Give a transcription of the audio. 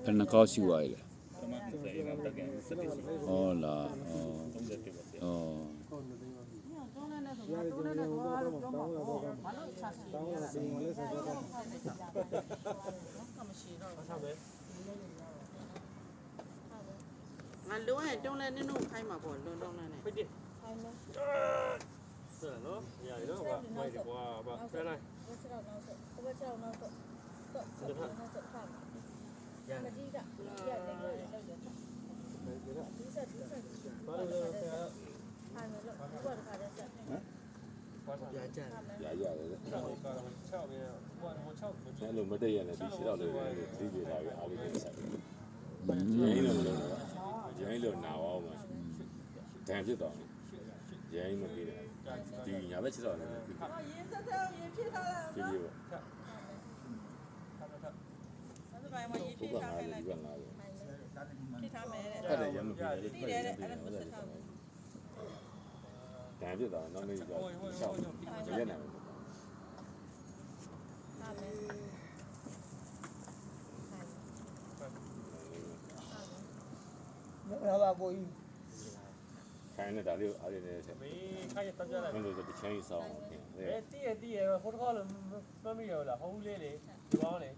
ဘယ်နှကောက်ရှိသွားလဲဟောလာဩငါလုံးရဲ့တုံးလဲနင်းတို့ခိုင်းမှာပေါ့လုံးနဲ့ဖိတ်ခိုင်းမယ်ဆက်နော်ညာရီတော့ဘာမိုက်ကွာဘာဖဲလိုက်ဘယ်ချက်တော့နောက်တော့ရမကြီးကရတယ်လောက်တယ်ဒီဆက်ဘာလို့လဲခိုင်းမယ်လို့ဘာတခါတည်းဆက်ဟမ်ရကြရတယ်6ပဲ6အဲ့လိုမတည့်ရနဲ့ဒီ6တော့လေဒီပြေလာပြီးအားလေးနဲ့ဆိုင်ရိုင်းလို့လို့ရိုင်းလို့နာအောင်မှာဒဏ်ဖြစ်သွားတယ်ရိုင်းမပြီးတယ်ဒီညာဘက်6တော့လည်းရေဆက်ဆက်ရေဖြည့်ထားတာပြေပြေပေါ့အဲ့ဒါမှရေဖြည့်ထားမယ်လိုက်ဖြည့်ထားမယ်တဲ့အဲ့ဒါရမပြီးတယ်တည်တယ်တဲ့အဲ့ဒါမဆက်ထားဘူးဒဏ်ဖြစ်သွားတော့နောက်နေ့ကျရှောက်ရက်နေတယ်ဟုတ်ပါကိုကြီးခိုင်းနေတာလေးအားလေးနဲ့ဆက်မေးခိုင်းတက်ကြလိုက်ဘယ်လိုတချမ်းကြီးစောင်းအောင်ခင်တည်ရဟိုတခါလည်းမမီရလားဟိုးလေးလေဒီကောင်းလေ